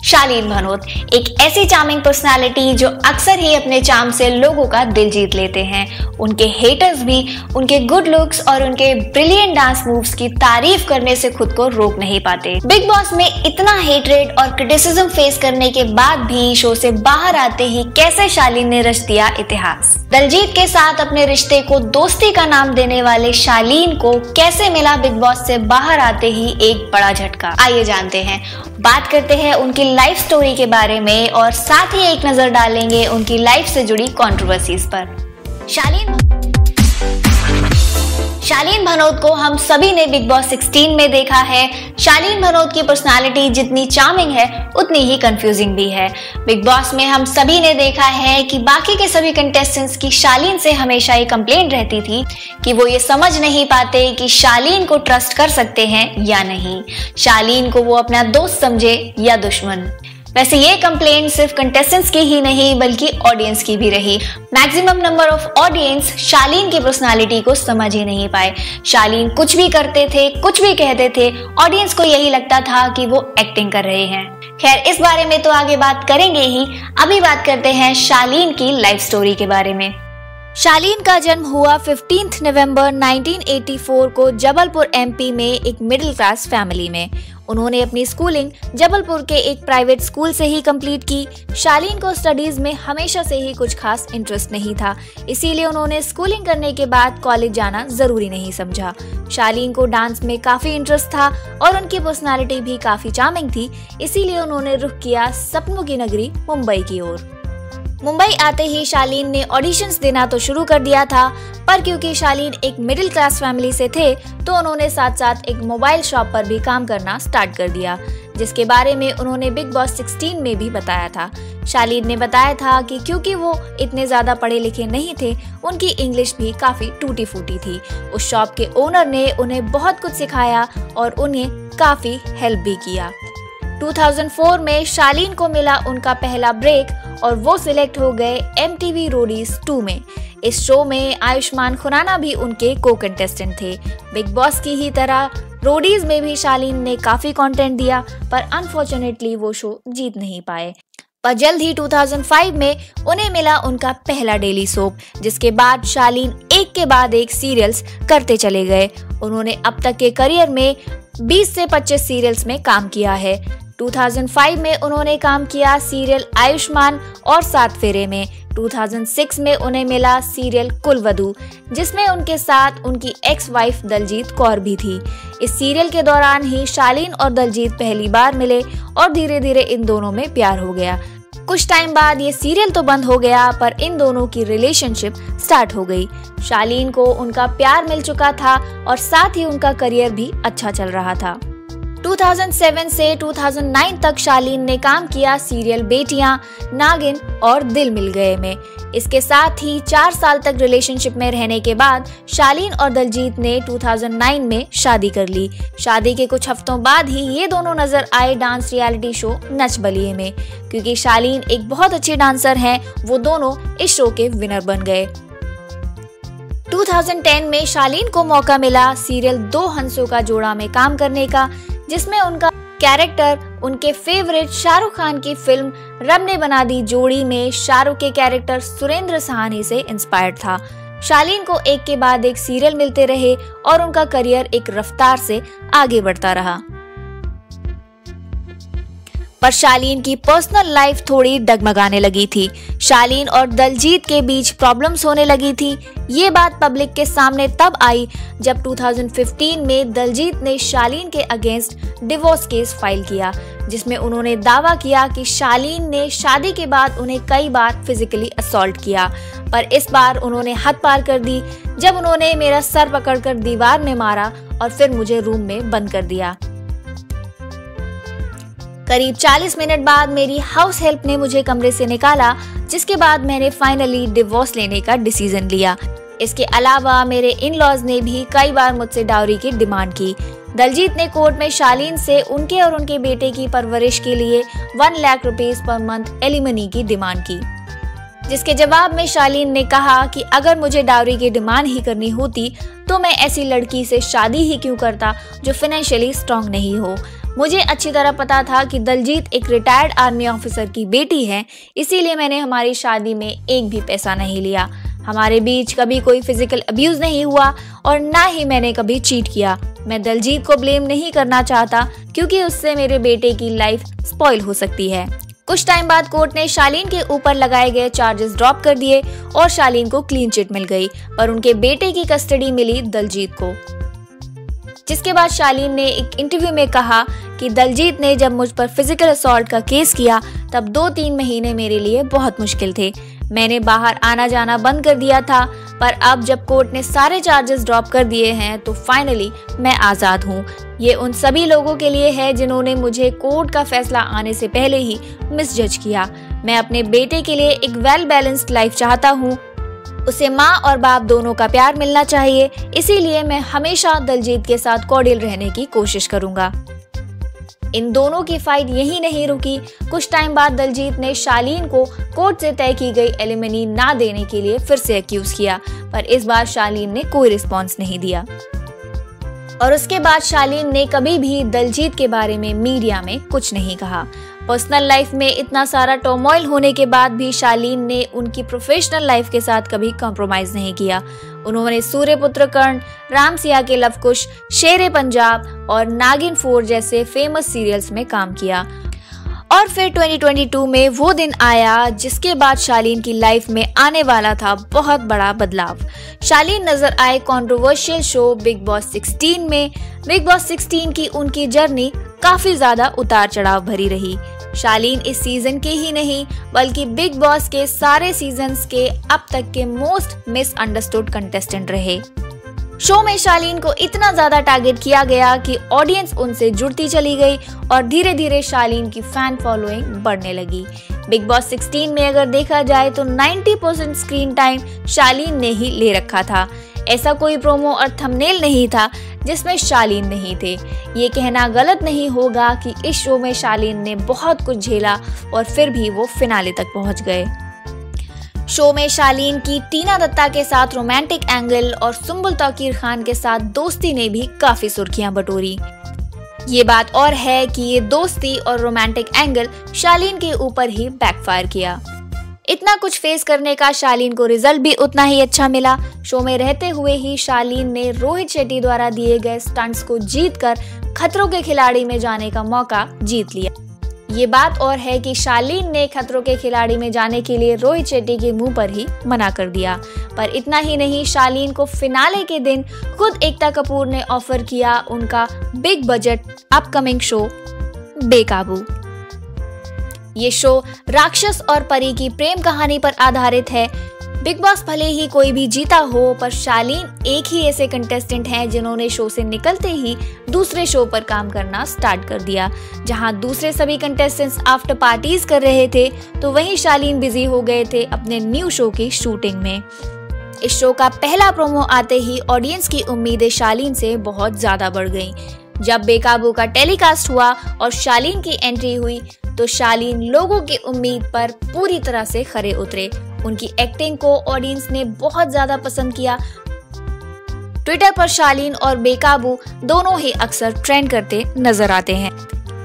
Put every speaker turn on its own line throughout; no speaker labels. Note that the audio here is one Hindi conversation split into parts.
शालीन भनोत एक ऐसी चार्मिंग पर्सनालिटी जो अक्सर ही अपने चार्म से लोगों का दिल जीत लेते हैं। उनके हेटर्स भी उनके गुड लुक्स और उनके ब्रिलियंट डांस मूव्स की तारीफ करने से खुद को रोक नहीं पाते। बिग बॉस में इतना हेटरेट और क्रिटिसिज्म फेस करने के बाद भी शो से बाहर आते ही कैसे शालीन ने रच दिया इतिहास। दलजीत के साथ अपने रिश्ते को दोस्ती का नाम देने वाले शालीन को कैसे मिला बिग बॉस से बाहर आते ही एक बड़ा झटका। आइए जानते हैं, बात करते हैं उनकी लाइफ स्टोरी के बारे में और साथ ही एक नजर डालेंगे उनकी लाइफ से जुड़ी कंट्रोवर्सीज पर। शालीन भनोत को हम सभी ने बिग बॉस 16 में देखा है। शालीन भनोत की पर्सनालिटी जितनी चार्मिंग है उतनी ही कंफ्यूजिंग भी है। बिग बॉस में हम सभी ने देखा है कि बाकी के सभी कंटेस्टेंट्स की शालीन से हमेशा ये कंप्लेंट रहती थी कि वो ये समझ नहीं पाते कि शालीन को ट्रस्ट कर सकते हैं या नहीं, शालीन को वो अपना दोस्त समझे या दुश्मन। वैसे ये कंप्लेंट सिर्फ कंटेस्टेंट्स की ही नहीं बल्कि ऑडियंस की भी रही। मैक्सिमम नंबर ऑफ ऑडियंस शालीन की पर्सनालिटी को समझ ही नहीं पाए। शालीन कुछ भी करते थे, कुछ भी कहते थे, ऑडियंस को यही लगता था कि वो एक्टिंग कर रहे हैं। खैर, इस बारे में तो आगे बात करेंगे ही। अभी बात करते हैं शालीन की लाइफ स्टोरी के बारे में। शालीन का जन्म हुआ 15 नवंबर 1984 को जबलपुर एमपी में एक मिडिल क्लास फैमिली में। उन्होंने अपनी स्कूलिंग जबलपुर के एक प्राइवेट स्कूल से ही कंप्लीट की। शालीन को स्टडीज में हमेशा से ही कुछ खास इंटरेस्ट नहीं था, इसीलिए उन्होंने स्कूलिंग करने के बाद कॉलेज जाना जरूरी नहीं समझा। शालीन को डांस में काफी इंटरेस्ट था और उनकी पर्सनालिटी भी काफी चार्मिंग थी, इसीलिए उन्होंने रुख किया सपनों की नगरी मुंबई की ओर। मुंबई आते ही शालीन ने ऑडिशंस देना तो शुरू कर दिया था, पर क्योंकि शालीन एक मिडिल क्लास फैमिली से थे तो उन्होंने साथ साथ एक मोबाइल शॉप पर भी काम करना स्टार्ट कर दिया, जिसके बारे में उन्होंने बिग बॉस 16 में भी बताया था। शालीन ने बताया था कि क्योंकि वो इतने ज्यादा पढ़े लिखे नहीं थे, उनकी इंग्लिश भी काफी टूटी फूटी थी। उस शॉप के ओनर ने उन्हें बहुत कुछ सिखाया और उन्हें काफी हेल्प भी किया। 2004 में शालीन को मिला उनका पहला ब्रेक और वो सिलेक्ट हो गए MTV रोडीज 2 में। इस शो में आयुष्मान खुराना भी उनके को कंटेस्टेंट थे। बिग बॉस की ही तरह रोडीज में भी शालीन ने काफी कंटेंट दिया, पर अनफॉर्चुनेटली वो शो जीत नहीं पाए। पर जल्द ही 2005 में उन्हें मिला उनका पहला डेली सोप, जिसके बाद शालीन एक के बाद एक सीरियल्स करते चले गए। उन्होंने अब तक के करियर में 20 से 25 सीरियल्स में काम किया है। 2005 में उन्होंने काम किया सीरियल आयुष्मान और 7 फेरे में। 2006 में उन्हें मिला सीरियल कुलवधू, जिसमें उनके साथ उनकी एक्स वाइफ दलजीत कौर भी थी। इस सीरियल के दौरान ही शालीन और दलजीत पहली बार मिले और धीरे धीरे इन दोनों में प्यार हो गया। कुछ टाइम बाद ये सीरियल तो बंद हो गया, पर इन दोनों की रिलेशनशिप स्टार्ट हो गई। शालीन को उनका प्यार मिल चुका था और साथ ही उनका करियर भी अच्छा चल रहा था। 2007 से 2009 तक शालीन ने काम किया सीरियल बेटियां, नागिन और दिल मिल गए में। इसके साथ ही 4 साल तक रिलेशनशिप में रहने के बाद शालीन और दलजीत ने 2009 में शादी कर ली। शादी के कुछ हफ्तों बाद ही ये दोनों नजर आए dance reality show Nach Baliye में। क्योंकि शालीन एक बहुत अच्छी डांसर हैं, वो दोनों इस शो के विनर बन गए। 2010 में शालीन को मौका मिला सीरियल दो हंसों का जोड़ा में काम करने का, जिसमें उनका कैरेक्टर उनके फेवरेट शाहरुख खान की फिल्म रब ने बना दी जोड़ी में शाहरुख के कैरेक्टर सुरेंद्र सहानी से इंस्पायर्ड था। शालीन को एक के बाद एक सीरियल मिलते रहे और उनका करियर एक रफ्तार से आगे बढ़ता रहा। पर शालीन की पर्सनल लाइफ थोड़ी डगमगाने लगी थी। शालीन और दलजीत के बीच प्रॉब्लम्स होने लगी थी। ये बात पब्लिक के सामने तब आई जब 2015 में दलजीत ने शालीन के अगेंस्ट डिवोर्स केस फाइल किया, जिसमें उन्होंने दावा किया कि शालीन ने शादी के बाद उन्हें कई बार फिजिकली असॉल्ट किया। पर इस बार उन्होंने हद पार कर दी जब उन्होंने मेरा सर पकड़कर दीवार में मारा और फिर मुझे रूम में बंद कर दिया। करीब 40 मिनट बाद मेरी हाउस हेल्प ने मुझे कमरे से निकाला, जिसके बाद मैंने फाइनली डिवोर्स लेने का डिसीजन लिया। इसके अलावा मेरे इन लॉज ने भी कई बार मुझसे डाउरी की डिमांड की। दलजीत ने कोर्ट में शालीन से उनके और उनके बेटे की परवरिश के लिए 1 lakh rupees per month alimony की डिमांड की, जिसके जवाब में शालीन ने कहा कि अगर मुझे डाउरी की डिमांड ही करनी होती तो मैं ऐसी लड़की से शादी ही क्यों करता जो फाइनेंशियली स्ट्रांग नहीं हो। मुझे अच्छी तरह पता था कि दलजीत एक रिटायर्ड आर्मी ऑफिसर की बेटी है, इसीलिए मैंने हमारी शादी में एक भी पैसा नहीं लिया। हमारे बीच कभी कोई फिजिकल अब्यूज नहीं हुआ और ना ही मैंने कभी चीट किया। मैं दलजीत को ब्लेम नहीं करना चाहता क्योंकि उससे मेरे बेटे की लाइफ स्पॉइल हो सकती है। कुछ टाइम बाद कोर्ट ने शालीन के ऊपर लगाए गए चार्जेस ड्रॉप कर दिए और शालीन को क्लीन चिट मिल गई, पर उनके बेटे की कस्टडी मिली दलजीत को। जिसके बाद शालीन ने एक इंटरव्यू में कहा कि दलजीत ने जब मुझ पर फिजिकल असॉल्ट का केस किया तब 2-3 महीने मेरे लिए बहुत मुश्किल थे। मैंने बाहर आना जाना बंद कर दिया था, पर अब जब कोर्ट ने सारे चार्जेस ड्रॉप कर दिए हैं तो फाइनली मैं आज़ाद हूँ। ये उन सभी लोगों के लिए है जिन्होंने मुझे कोर्ट का फैसला आने से पहले ही मिसजज किया। मैं अपने बेटे के लिए एक वेल बैलेंस्ड लाइफ चाहता हूँ। उसे माँ और बाप दोनों का प्यार मिलना चाहिए, इसीलिए मैं हमेशा दलजीत के साथ कॉर्डियल रहने की कोशिश करूँगा। इन दोनों की फाइट यही नहीं रुकी। कुछ टाइम बाद दलजीत ने शालीन को कोर्ट से तय की गई एलिमनी ना देने के लिए फिर से अक्यूज किया, पर इस बार शालीन ने कोई रिस्पॉन्स नहीं दिया। और उसके बाद शालीन ने कभी भी दलजीत के बारे में मीडिया में कुछ नहीं कहा। पर्सनल लाइफ में इतना सारा टर्मोइल होने के बाद भी शालीन ने उनकी प्रोफेशनल लाइफ के साथ कभी कॉम्प्रोमाइज नहीं किया। उन्होंने सूर्यपुत्र कर्ण, राम सिया के लवकुश, शेरे पंजाब और नागिन 4 जैसे फेमस सीरियल्स में काम किया। और फिर 2022 में वो दिन आया जिसके बाद शालीन की लाइफ में आने वाला था बहुत बड़ा बदलाव। शालीन नजर आए कंट्रोवर्शियल शो बिग बॉस 16 में। बिग बॉस 16 की उनकी जर्नी काफी ज्यादा उतार चढ़ाव भरी रही। शालीन इस सीजन के ही नहीं बल्कि बिग बॉस के सारे सीजन्स के अब तक के मोस्ट मिसअंडरस्टूड कंटेस्टेंट रहे। शो में शालीन को इतना ज्यादा टारगेट किया गया कि ऑडियंस उनसे जुड़ती चली गई और धीरे धीरे शालीन की फैन फॉलोइंग बढ़ने लगी। बिग बॉस 16 में अगर देखा जाए तो 90% स्क्रीन टाइम शालीन ने ही ले रखा था। ऐसा कोई प्रोमो और थंबनेल नहीं था जिसमें शालीन नहीं थे। ये कहना गलत नहीं होगा कि इस शो में शालीन ने बहुत कुछ झेला और फिर भी वो फिनाले तक पहुंच गए। शो में शालीन की टीना दत्ता के साथ रोमांटिक एंगल और सुम्बुल तौकीर खान के साथ दोस्ती ने भी काफी सुर्खियां बटोरी। ये बात और है कि ये दोस्ती और रोमांटिक एंगल शालीन के ऊपर ही बैकफायर किया। इतना कुछ फेस करने का शालीन को रिजल्ट भी उतना ही अच्छा मिला। शो में रहते हुए ही शालीन ने रोहित शेट्टी द्वारा दिए गए स्टंट्स को जीतकर खतरों के खिलाड़ी में जाने का मौका जीत लिया। ये बात और है कि शालीन ने खतरों के खिलाड़ी में जाने के लिए रोहित शेट्टी के मुंह पर ही मना कर दिया। पर इतना ही नहीं, शालीन को फिनाले के दिन खुद एकता कपूर ने ऑफर किया उनका बिग बजट अपकमिंग शो बेकाबू। ये शो राक्षस और परी की प्रेम कहानी पर आधारित है। बिग बॉस भले ही कोई भी जीता हो, पर शालीन एक ही ऐसे कंटेस्टेंट हैं जिन्होंने शो से निकलते ही दूसरे शो पर काम करना स्टार्ट कर दिया। जहां दूसरे सभी कंटेस्टेंट्स आफ्टर पार्टीज कर रहे थे तो वहीं शालीन बिजी हो गए थे अपने न्यू शो की शूटिंग में। इस शो का पहला प्रोमो आते ही ऑडियंस की उम्मीदें शालीन से बहुत ज्यादा बढ़ गईं। जब बेकाबू का टेलीकास्ट हुआ और शालीन की एंट्री हुई तो शालीन लोगों की उम्मीद पर पूरी तरह से खरे उतरे। उनकी एक्टिंग को ऑडियंस ने बहुत ज्यादा पसंद किया। ट्विटर पर शालीन और बेकाबू दोनों ही अक्सर ट्रेंड करते नजर आते हैं।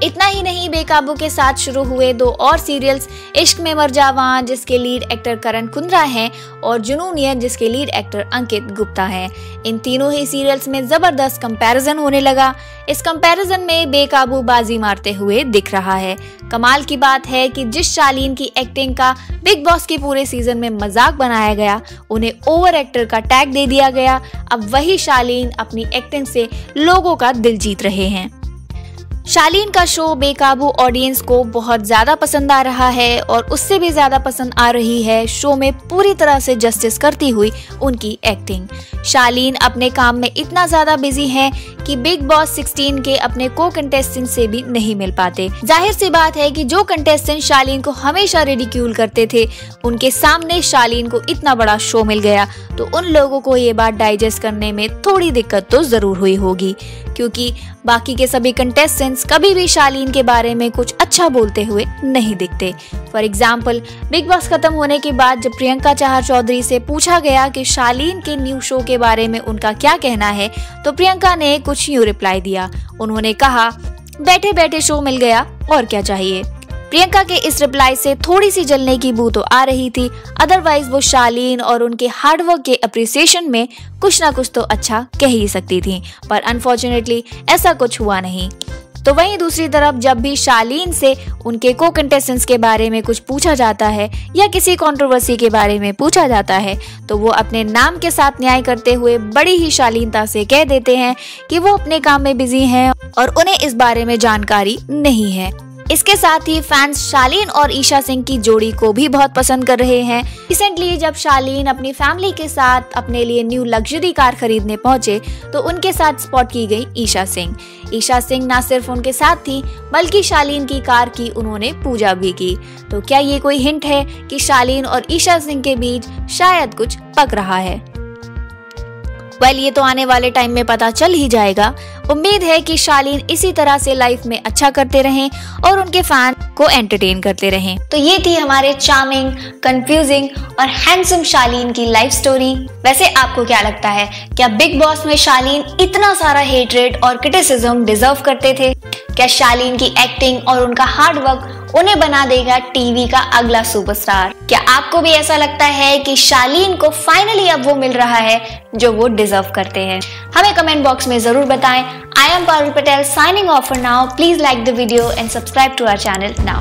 इतना ही नहीं, बेकाबू के साथ शुरू हुए 2 और सीरियल्स, इश्क में मर जावां जिसके लीड एक्टर करण कुंद्रा हैं और जुनूनियत जिसके लीड एक्टर अंकित गुप्ता हैं। इन तीनों ही सीरियल्स में जबरदस्त कंपैरिजन होने लगा। इस कंपैरिजन में बेकाबू बाजी मारते हुए दिख रहा है। कमाल की बात है कि जिस शालीन की एक्टिंग का बिग बॉस के पूरे सीजन में मजाक बनाया गया, उन्हें ओवर एक्टर का टैग दे दिया गया। अब वही शालीन अपनी एक्टिंग से लोगों का दिल जीत रहे हैं। शालीन का शो बेकाबू ऑडियंस को बहुत ज्यादा पसंद आ रहा है और उससे भी ज्यादा पसंद आ रही है शो में पूरी तरह से जस्टिस करती हुई उनकी एक्टिंग। शालीन अपने काम में इतना ज्यादा बिजी है कि बिग बॉस 16 के अपने को कंटेस्टेंट से भी नहीं मिल पाते। जाहिर सी बात है कि जो कंटेस्टेंट शालीन को हमेशा रिडिक्यूल करते थे, उनके सामने शालीन को इतना बड़ा शो मिल गया तो उन लोगों को ये बात डाइजेस्ट करने में थोड़ी दिक्कत तो जरूर हुई होगी। क्योंकि बाकी के सभी कंटेस्टेंट्स कभी भी शालीन के बारे में कुछ अच्छा बोलते हुए नहीं दिखते। फॉर एग्जाम्पल, बिग बॉस खत्म होने के बाद जब प्रियंका चहर चौधरी से पूछा गया कि शालीन के न्यू शो के बारे में उनका क्या कहना है, तो प्रियंका ने कुछ यूं रिप्लाई दिया। उन्होंने कहा, बैठे बैठे शो मिल गया, और क्या चाहिए। प्रियंका के इस रिप्लाई से थोड़ी सी जलने की बू तो आ रही थी, अदरवाइज वो शालीन और उनके हार्डवर्क के अप्रिसिएशन में कुछ ना कुछ तो अच्छा कह ही सकती थी, पर अनफॉर्चुनेटली ऐसा कुछ हुआ नहीं। तो वहीं दूसरी तरफ जब भी शालीन से उनके को कंटेस्टेंट्स के बारे में कुछ पूछा जाता है या किसी कंट्रोवर्सी के बारे में पूछा जाता है, तो वो अपने नाम के साथ न्याय करते हुए बड़ी ही शालीनता से कह देते हैं कि वो अपने काम में बिजी हैं और उन्हें इस बारे में जानकारी नहीं है। इसके साथ ही फैंस शालीन और ईशा सिंह की जोड़ी को भी बहुत पसंद कर रहे हैं। रिसेंटली जब शालीन अपनी फैमिली के साथ अपने लिए न्यू लग्जरी कार खरीदने पहुंचे, तो उनके साथ स्पॉट की गई ईशा सिंह। ईशा सिंह न सिर्फ उनके साथ थी, बल्कि शालीन की कार की उन्होंने पूजा भी की। तो क्या ये कोई हिंट है कि शालीन और ईशा सिंह के बीच शायद कुछ पक रहा है? ये तो आने वाले टाइम में पता चल ही जाएगा। उम्मीद है कि शालीन इसी तरह से लाइफ में अच्छा करते रहें और उनके फैन को एंटरटेन करते रहें। तो ये थी हमारे चार्मिंग, कंफ्यूजिंग और हैंडसम शालीन की लाइफ स्टोरी। वैसे आपको क्या लगता है, क्या बिग बॉस में शालीन इतना सारा हेटरेट और क्रिटिसिज्म डिजर्व करते थे? क्या शालीन की एक्टिंग और उनका हार्डवर्क उन्हें बना देगा टीवी का अगला सुपरस्टार? क्या आपको भी ऐसा लगता है कि शालीन को फाइनली अब वो मिल रहा है जो वो डिजर्व करते हैं? हमें कमेंट बॉक्स में जरूर बताएं। I am Parul Patel signing off for now. Please like the video and subscribe to our channel now.